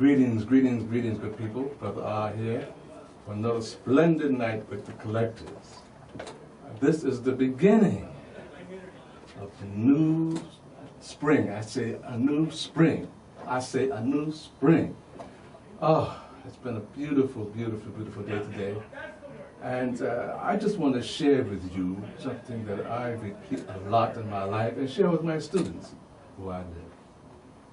Greetings, greetings, greetings, good people. Brother R here for another splendid night with the collectors. This is the beginning of the new spring. I say a new spring. I say a new spring. Oh, it's been a beautiful, beautiful, beautiful day today. And I just want to share with you something that I repeat a lot in my life and share with my students who I live.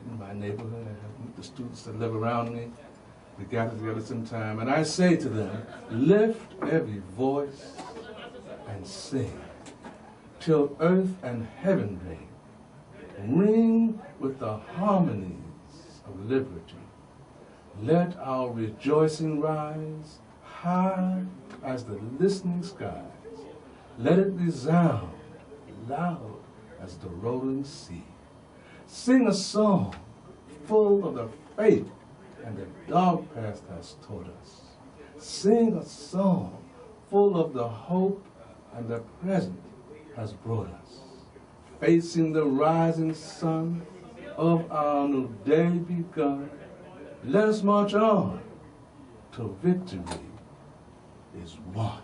In my neighborhood, I have the students that live around me. We gather together sometime, and I say to them, lift every voice and sing till earth and heaven ring. Ring with the harmonies of liberty. Let our rejoicing rise high as the listening skies. Let it resound loud as the rolling sea. Sing a song full of the faith and the dark past has taught us. Sing a song full of the hope and the present has brought us. Facing the rising sun of our new day begun, let us march on till victory is won.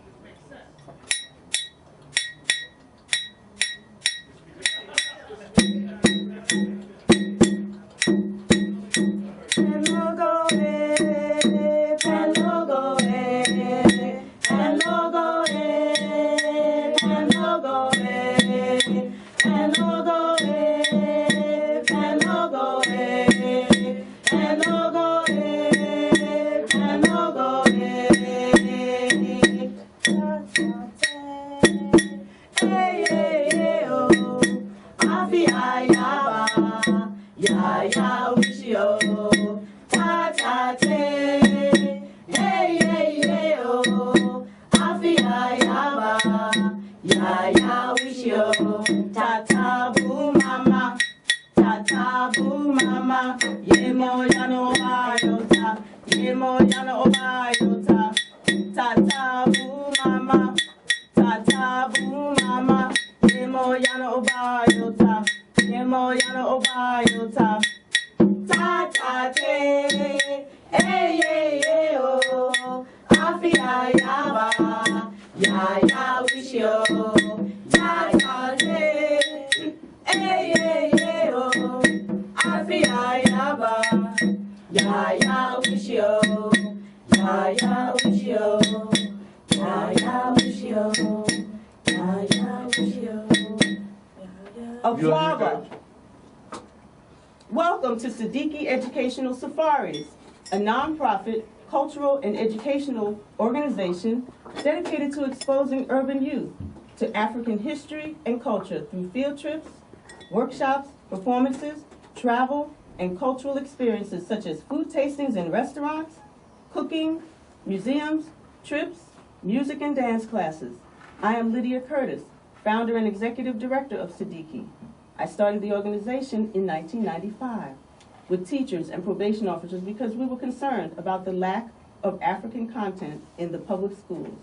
Welcome to Sadiki Educational Safaris, a nonprofit, cultural, and educational organization dedicated to exposing urban youth to African history and culture through field trips, workshops, performances, travel, and cultural experiences such as food tastings in restaurants, cooking, museums, trips, music and dance classes. I am Lydia Curtis, founder and executive director of Sadiki. I started the organization in 1995 with teachers and probation officers because we were concerned about the lack of African content in the public schools.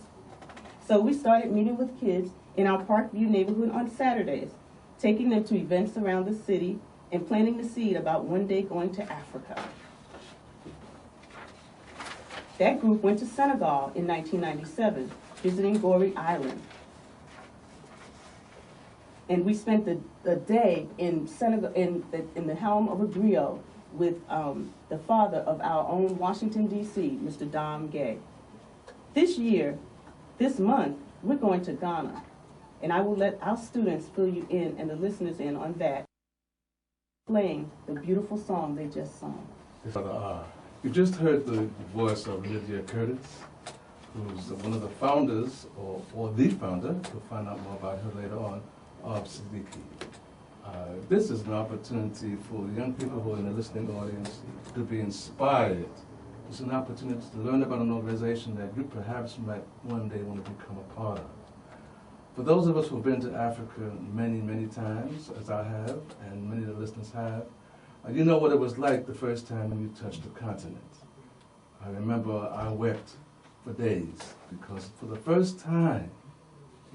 So we started meeting with kids in our Parkview neighborhood on Saturdays, taking them to events around the city and planting the seed about one day going to Africa. That group went to Senegal in 1997, visiting Gorée Island. And we spent the day in Senegal, in the helm of a griot with the father of our own Washington, D.C., Mr. Dom Gay. This year, this month, we're going to Ghana. And I will let our students fill you in and the listeners in on that, playing the beautiful song they just sung. You just heard the voice of Lydia Curtis, who's one of the founders, or the founder, we'll find out more about her later on, of Sadiki. This is an opportunity for young people who are in the listening audience to be inspired. It's an opportunity to learn about an organization that you perhaps might one day want to become a part of. For those of us who have been to Africa many, many times, as I have, and many of the listeners have, you know what it was like the first time you touched the continent. I remember I wept for days because for the first time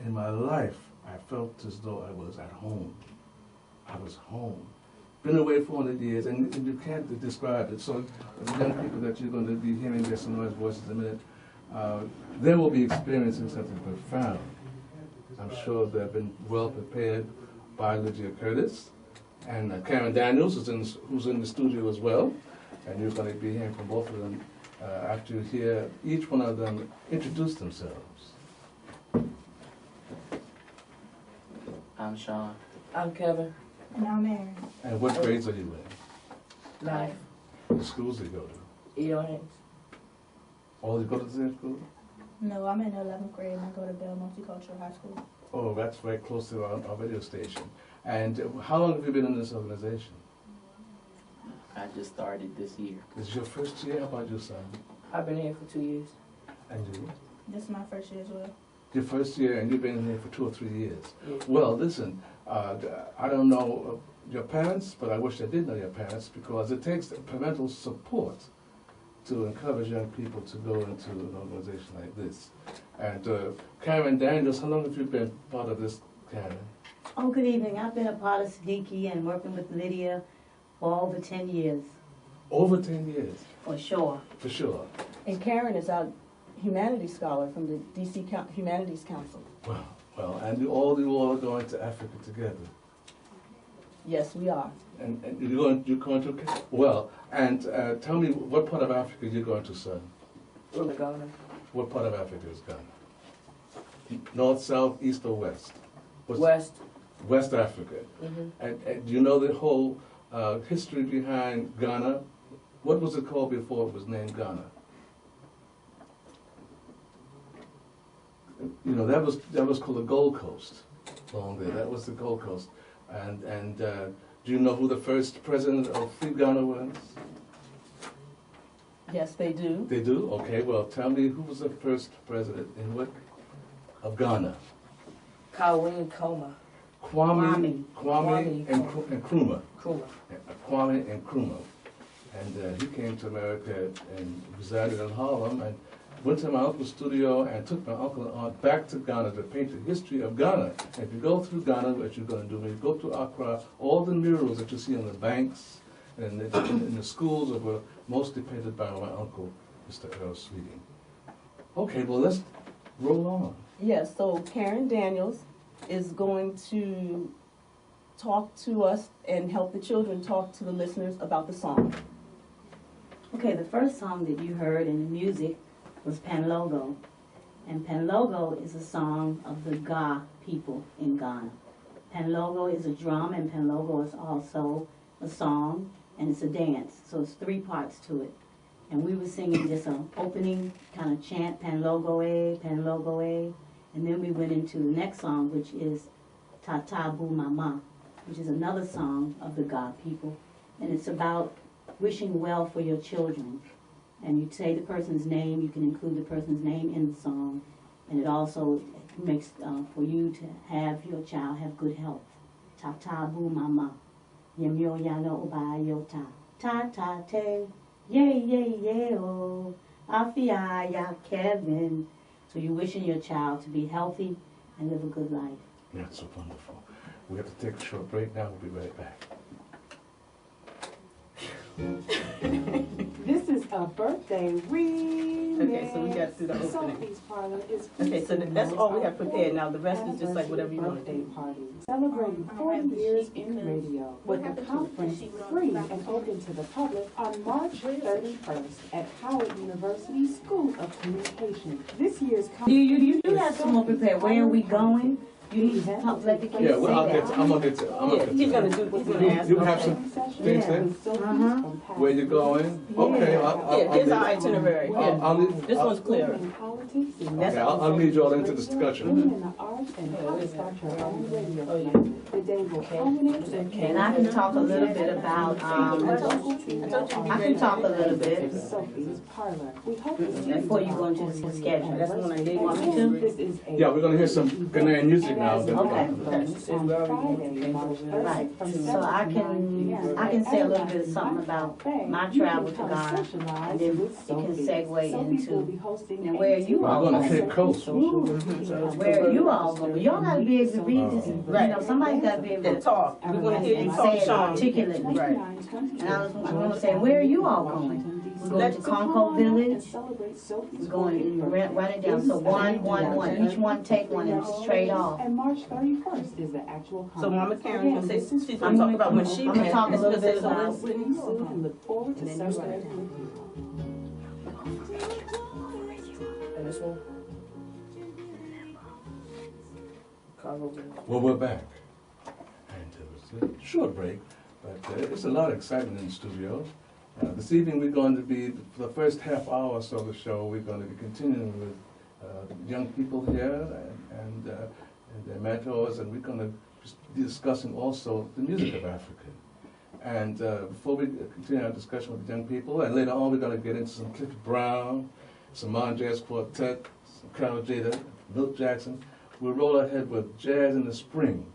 in my life, I felt as though I was at home. I was home. been away for 100 years, and you can't describe it. So the young people that you're going to be hearing their sonorous voices in a minute, they will be experiencing something profound. I'm sure they've been well prepared by Lydia Curtis, and Karen Daniels, who's in the studio as well, and you're going to be hearing from both of them after you hear each one of them introduce themselves. I'm Sean. I'm Kevin. And I'm Mary. And what grades are you in? 9. What schools do you go to? E.O. All you go to the same school? No, I'm in 11th grade and I go to Bell Multicultural High School. Oh, that's very close to our radio station. And how long have you been in this organization? I just started this year. This is your first year? How about you, son? I've been here for 2 years. And you? This is my first year as well. Your first year, and you've been in here for 2 or 3 years. Yeah. Well, listen, I don't know your parents, but I wish I did know your parents, because it takes parental support to encourage young people to go into an organization like this. And Karen Daniels, how long have you been part of this, Karen? Oh, good evening. I've been a part of Sadiki and working with Lydia for over 10 years. Over 10 years? For sure. For sure. And Karen is our humanities scholar from the DC Humanities Council. Well, and you all are going to Africa together. Yes, we are. And you're going to, well, and tell me, what part of Africa you're going to, son? Ghana. What part of Africa is Ghana? North, south, east, or west? West. West Africa. And do you know the whole history behind Ghana? What was it called before it was named Ghana? You know, that was called the Gold Coast along there. That was the Gold Coast. And do you know who the first president of Free Ghana was? Yes, they do. They do? Okay, well, tell me, who was the first president of Ghana? Kwame Nkrumah. Kwame and Nkrumah. Nkrumah. Kwame and Nkrumah. And he came to America and resided in Harlem, and went to my uncle's studio and took my uncle and aunt back to Ghana to paint the history of Ghana. And if you go through Ghana, what you're going to do, when you go to Accra, all the murals that you see on the banks and in the schools were mostly painted by my uncle, Mr. Earl Sweeting. Okay, well, let's roll on. Yes, so Karen Daniels is going to talk to us and help the children talk to the listeners about the song. Okay, the first song that you heard in the music was Panlogo. And Panlogo is a song of the Ga people in Ghana. Panlogo is a drum, and Panlogo is also a song, and it's a dance. So it's 3 parts to it. And we were singing just an opening kind of chant, Panlogo A, Panlogo A. And then we went into the next song, which is Tata Bu Mama, which is another song of the Ga people. And it's about wishing well for your children. And you say the person's name, you can include the person's name in the song. And it also makes for you to have your child have good health. Tata Bu Mama, Yemyo Yano Oba Yota, Tata Te, Ye O, Afia Ya Kevin. So you're wishing your child to be healthy and live a good life. That's so wonderful. We have to take a short break now. We'll be right back. This is a birthday remix. Okay, so we got to do the opening. Sophie's Parlor is Okay, so that's all we have prepared. Now the rest is just like whatever you want to do. Party celebrating 40 years in radio with a conference free and open to the public on March 31st at Howard University School of Communication. This year's You do have some more prepared. Where are we going? You need to talk, let the kids Yeah, well, say that. I'm gonna get to He's gonna ask. You have some things there? Where you going? Okay, Yeah, here's our itinerary. This one's clearer. Okay, I'll lead you all into discussion. And I can talk a little bit about, I can talk a little bit before you go into the schedule. That's the one I did. Want me to? Yeah, we're gonna hear some Ghanaian music now. Okay. Right. So I can say a little bit of something about my travel to Ghana, and then it can segue into where you you all We're going to going? Cape Coast. Where are you all going? Y'all gotta be able to read this, you know, somebody's gotta be able And to talk. We want to hear you and talk, say it Sean. articulately. Right. And I'm gonna say, where are you all going? We're going to Conco Village. We're going, write it down, so one, each one take one and straight off. And March 31st is the actual So Mama Karen can say, she's I'm going to talk about when she I'm gonna went. talk a little bit So about let's- Whitney Sue and look forward to And then you celebrating write with you. And this one? Congo Village. Well, we're back. And it was a short break, but it's a lot of excitement in the studio. This evening we're going to be, for the first half hour or so of the show, we're going to be continuing with young people here and their mentors, and we're going to be discussing also the music of Africa. And before we continue our discussion with the young people, and later on we're going to get into some Clifford Brown, some Mon Jazz Quartet, some Carol Jada, Milt Jackson. We'll roll ahead with Jazz in the Spring.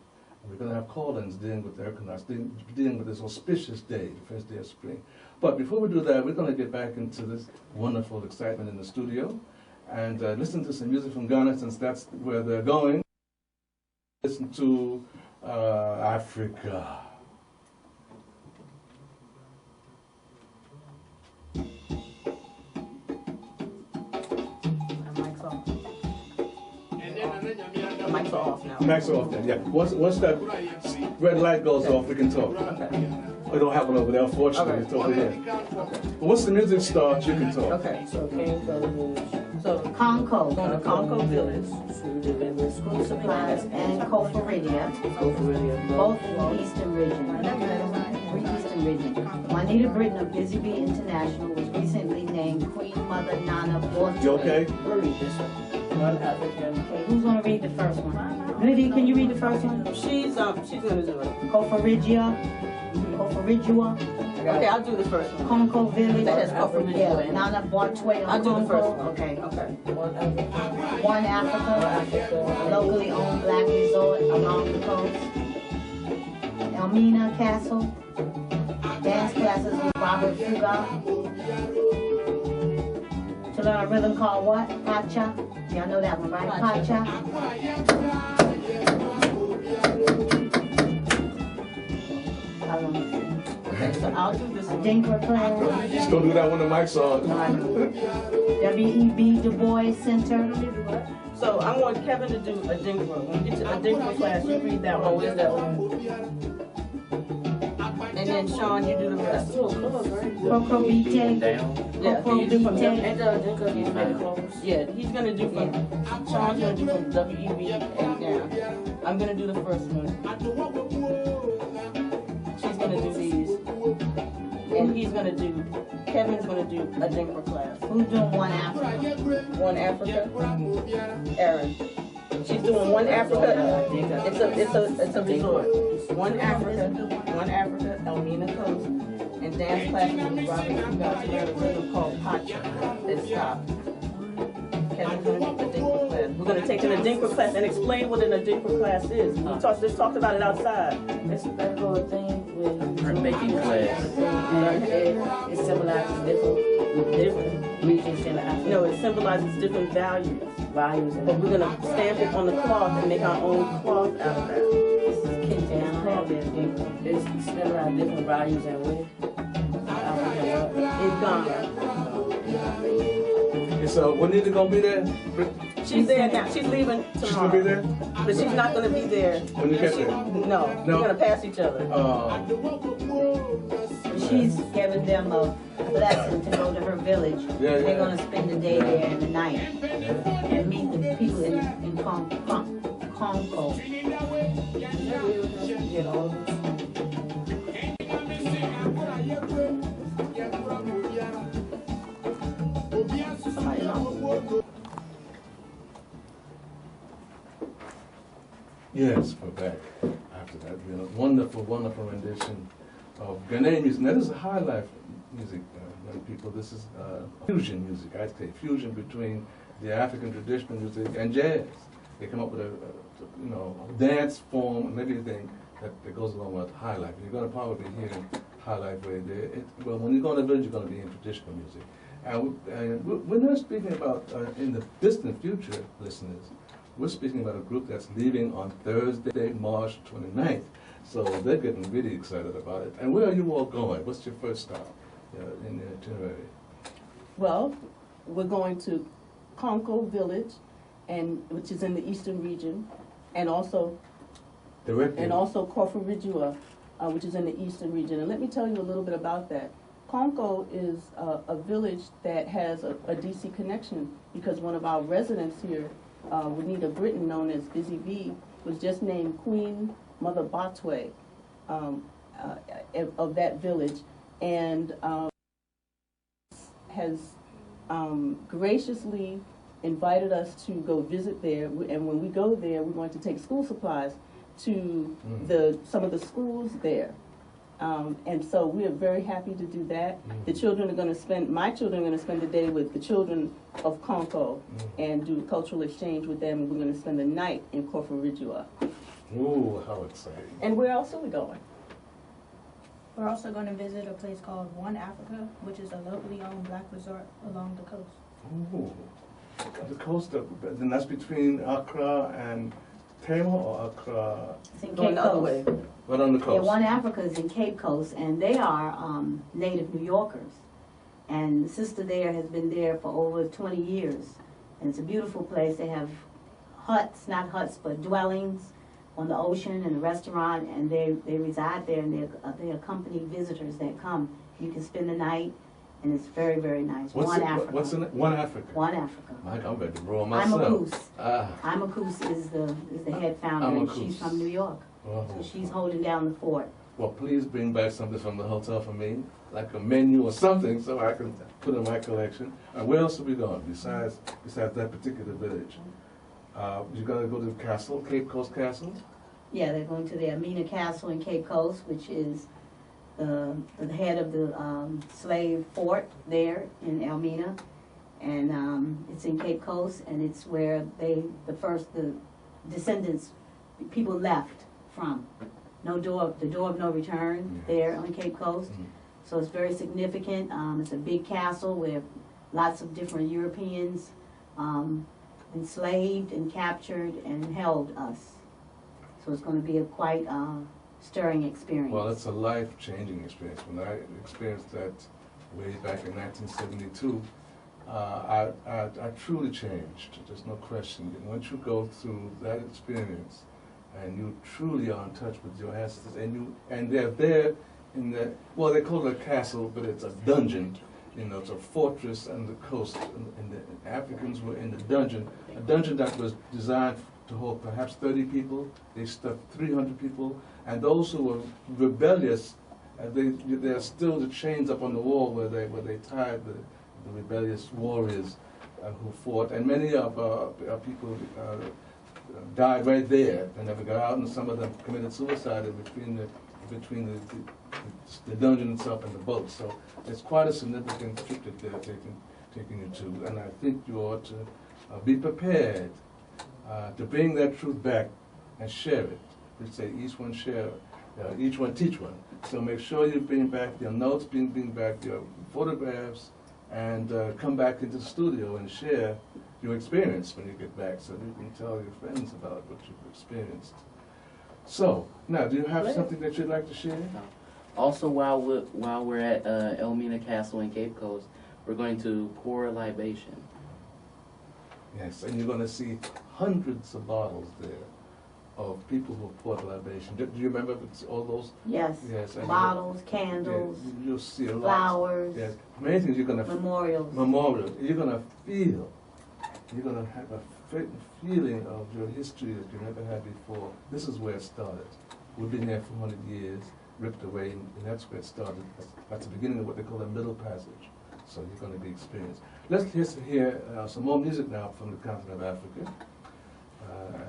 We're going to have call-ins dealing with the equinox, dealing with this auspicious day, the first day of spring. But before we do that, we're going to get back into this wonderful excitement in the studio and listen to some music from Ghana, since that's where they're going. Listen to Africa. Mic's off. Mic's off now. Max off then, yeah. Once that red light goes off, we can talk. We don't have one over there, unfortunately. It's over here. But once the music starts, you can talk. Okay. So Congo Village. So Conco, going to Conco Village. To deliver School Supplies, and Coforidia, both in the Eastern Region. Eastern Region. Juanita Britton of Busy Bee International was recently named Queen Mother Nana Bortue. You okay? We'll read this one. One African. Okay, who's gonna read the first one? Liddy, can you read the first one? She's going to do it. Cofaridua. Okay, I'll do the first one. Conco Village. That has Cofaridua Yeah, in it. Nana Bortue. I'll do the first one. Okay. Okay. One African. One Africa, a locally owned black resort along the coast. Elmina Castle, dance classes with Robert Fuga. To learn a rhythm called what? Pacha. Y'all know that one, right? Pacha. Okay, so I'll do this A one. Dinker class. Just don't do that when the mic's on. WEB Du Bois Center. So I want Kevin to do a Dinka. When we get to a Dinka class, you read that one. Where's that one? And then Sean, you do the rest. Cocorite. Yeah, can you do from Ain't that a Dinka he's very close? Yeah, he's gonna do from Sean's gonna do from WEB and down. I'm gonna do the first one. She's gonna do these. And he's gonna do, Kevin's gonna do a Dinka class. Who's doing One Africa? One Africa. Erin. She's doing One Africa. It's a resort. One Africa, Elmina Coast, and dance classes with Robert Fuga to learn a rhythm called Pacha. Let's stop. Kevin's gonna do the Dinka class. We're gonna take an Adinka class and explain what an Adinka class is. We just talked about it outside. It's that whole thing with making class. And it symbolizes different regions in Africa. No, it symbolizes different values. Values But we're gonna stamp it on the cloth and make our own cloth out of that. It's symbolizing different values and ways. In Ghana. So Juanita gonna be there? She's there now. She's leaving tomorrow. She's gonna be there? But she's not gonna be there. When you get there? No. We're gonna pass each other. She's giving them a blessing to go to her village. Yeah, They're yeah. gonna spend the day there and the night and meet the people in Conco. Get all of this. Somebody else. Yes, we're back. After that, wonderful, wonderful rendition of Ghanaian music. Now, this is high life music, young people. This is fusion music, I'd say. Fusion between the African traditional music and jazz. They come up with a dance form and everything that goes along with high life. You're going to probably hear high life way there. Well, when you go to the village, you're going to be in traditional music. And we're not speaking about in the distant future, listeners. We're speaking about a group that's leaving on Thursday, March 29th. So they're getting really excited about it. And where are you all going? What's your first stop in the itinerary? Well, we're going to Conco Village, which is in the eastern region, and also Corfu-Ridua, which is in the eastern region. And let me tell you a little bit about that. Conco is a village that has a DC connection because one of our residents here, Juanita Britton, known as Busy V, was just named Queen Mother Batwe of that village, and has graciously invited us to go visit there. And when we go there, we're going to take school supplies to some of the schools there. And so we are very happy to do that. The children are going to my children are going to spend the day with the children of Conco and do cultural exchange with them. And we're going to spend the night in Corfu-Ridua. Ooh, how exciting. And where else are we going? We're also going to visit a place called One Africa, which is a locally owned black resort along the coast. Ooh, the coast, then that's between Accra and Tema or Accra? It's in Going Cape the other Coast. way. Right on the Yeah, coast. One Africa is in Cape Coast, and they are native New Yorkers. And the sister there has been there for over 20 years. And it's a beautiful place. They have huts, not huts, but dwellings on the ocean and a restaurant, and they reside there, and they accompany visitors that come. You can spend the night, and it's very, very nice. Africa. What's in it? One Africa. One Africa. Mike, I'm ready to roll myself. Imakus is the head founder, and she's from New York. Oh. So she's holding down the fort. Well, please bring back something from the hotel for me, like a menu or something, so I can put in my collection. And where else are we going besides that particular village? You're going to go to the castle, Cape Coast Castle? Yeah, they're going to the Amina Castle in Cape Coast, which is the head of the slave fort there in Elmina. And it's in Cape Coast, and it's where the descendants, people left from. The door of no return there on Cape Coast. So it's very significant. It's a big castle where lots of different Europeans enslaved and captured and held us. So it's going to be a quite stirring experience. Well, it's a life-changing experience. When I experienced that way back in 1972, I truly changed. There's no question. Once you go through that experience, and you truly are in touch with your ancestors, and they're there in the, well, they call it a castle, but it's a dungeon. You know, it's a fortress on the coast, and the Africans were in the dungeon, a dungeon that was designed to hold perhaps 30 people. They stuffed 300 people, and those who were rebellious, there are still the chains up on the wall where they tied the rebellious warriors who fought, and many of our people died right there. They never got out, and some of them committed suicide between the dungeon itself and the boat. So it's quite a significant trip that they're taking you to, and I think you ought to be prepared to bring that truth back and share it. We say each one share, each one teach one. So make sure you bring back your notes, bring back your photographs, and come back into the studio and share your experience when you get back, so you can tell your friends about what you've experienced. So, now, do you have something that you'd like to share? Also, while we're at Elmina Castle in Cape Coast, we're going to pour a libation. Yes, and you're going to see hundreds of bottles there of people who poured libation. Do you remember all those? Yes. Yes. Bottles, candles, you'll see a lot. flowers, Yes. Many things you're going to memorials. You're going to feel. You're going to have a feeling of your history that you never had before. This is where it started. We've been here for 100 years, ripped away, and that's where it started. That's the beginning of what they call a middle passage. So you're going to be experienced. Let's hear some more music now from the continent of Africa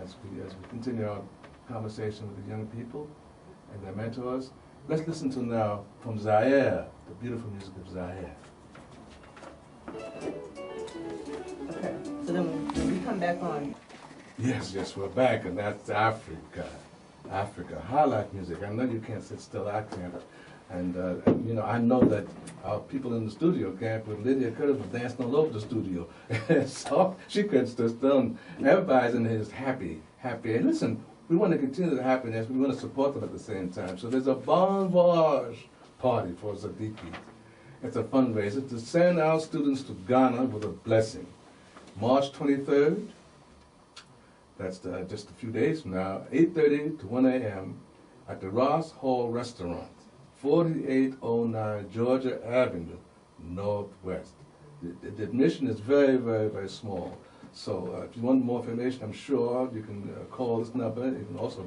as we continue our conversation with the young people and their mentors. Let's listen to now from Zaire, the beautiful music of Zaire. Okay, so then when we come back on. Yes, we're back, and that's Africa. Africa, highlight music. I know you can't sit still. I can't. And you know, I know that our people in the studio can't, but Lydia Curtis was dancing all over the studio. So she could just done. Everybody's in here is happy. And listen, we want to continue the happiness. We want to support them at the same time. So there's a bon voyage party for Sadiki. It's a fundraiser to send our students to Ghana with a blessing. March 23rd, that's just a few days from now, 8:30 to 1 a.m. at the Ross Hall Restaurant, 4809 Georgia Avenue, Northwest. The admission is very, very, very small. So if you want more information, I'm sure you can call this number. You can also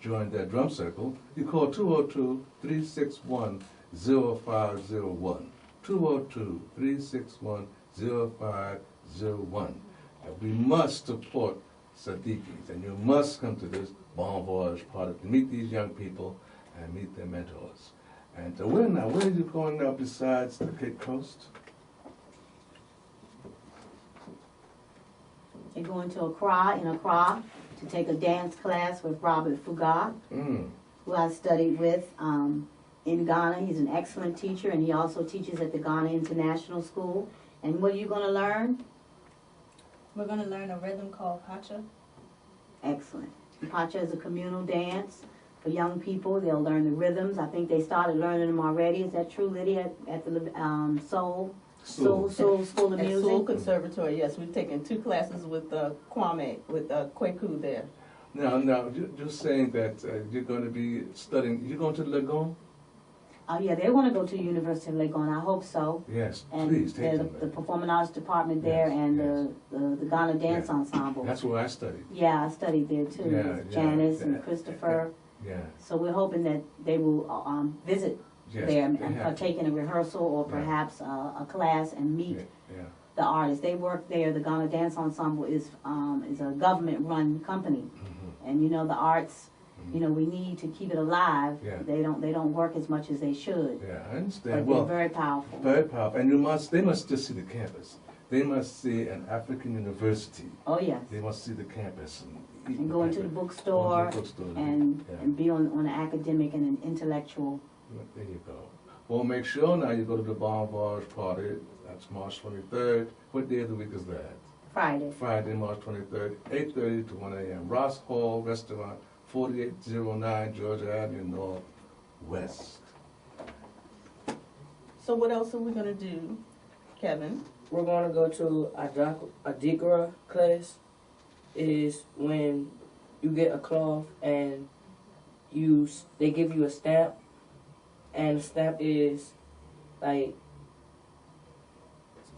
join their drum circle. You call 202-361-0501. 202-361-0501. We must support Sadikis, and you must come to this bon voyage party to meet these young people and meet their mentors. And where are you going now besides the Cape Coast? They're going to Accra, to take a dance class with Robert Fuga, who I studied with in Ghana. He's an excellent teacher, and he also teaches at the Ghana International School. And what are you going to learn? We're going to learn a rhythm called Pacha. Excellent. Pacha is a communal dance for young people. They'll learn the rhythms. I think they started learning them already. Is that true, Lydia, at the Soul School of At Music? Soul Conservatory, yes. We've taken 2 classes with Kwame, with Kweku there. Now, you're saying that you're going to be studying, you're going to Legon? Yeah, they want to go to the University of Legon. I hope so. Yes, And please take them the there. Performing Arts Department there, Yes, and yes. the Ghana Dance Yeah. Ensemble. That's where I studied. Yeah, I studied there too. Yeah, with yeah, Janice yeah, and Christopher. Yeah. So we're hoping that they will visit Yes, there and they have partake in a rehearsal or Yeah. perhaps a class and meet Yeah. the artists. They work there. The Ghana Dance Ensemble is a government-run company, and you know the arts. You know we need to keep it alive. Yeah. They don't work as much as they should. Yeah, I But understand. they're Well, very powerful. very powerful. And they must just see the campus. They must see an African university. Oh yes. They must see the campus. And go into the bookstore and be on an academic and an intellectual. There you go. Well, make sure now you go to the Bon Voyage party. That's March 23rd. What day of the week is that? Friday. Friday, March 23rd, 8:30 to 1 a.m. Ross Hall Restaurant, 4809 Georgia Avenue Northwest. So what else are we going to do, Kevin? We're going to go to Adigra class. Is when you get a cloth and they give you a stamp, and the stamp is like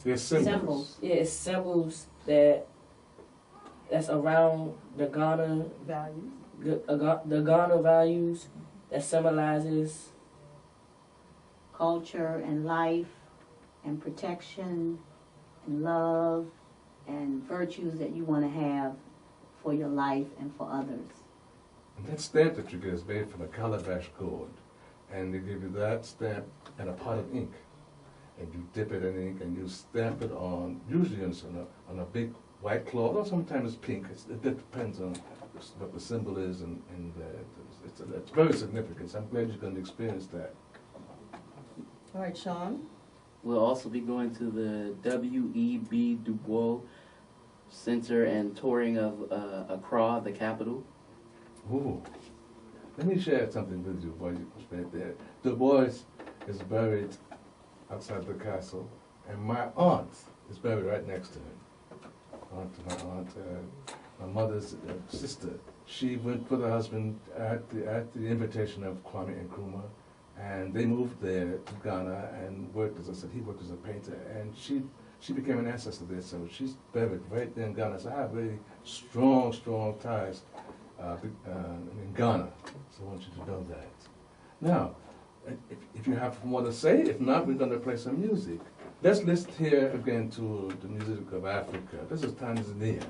There's symbols. yeah, it's symbols that's around the Ghana Values. the Ghana values that symbolizes Culture and life and protection and love and virtues that you want to have for your life and for others. And that stamp that you get is made from a calabash gourd. And they give you that stamp and a pot of ink. And you dip it in ink and you stamp it on, usually on a big white cloth, or sometimes it's pink. It depends on what the symbol is, and it's very significant. So I'm glad you're going to experience that. All right, Sean. We'll also be going to the W.E.B. Du Bois Center and touring of Accra, the capital. Ooh. Let me share something with you while you spent there. Du Bois is buried outside the castle, and my aunt is buried right next to him. My mother's sister. She went with her husband at the invitation of Kwame Nkrumah, and they moved there to Ghana and worked, as I said, he worked as a painter, and she became an ancestor there, so she's buried right there in Ghana. So I have very strong ties in Ghana, so I want you to know that. Now, if you have more to say, if not, we're going to play some music. Let's listen here again to the music of Africa. This is Tanzania.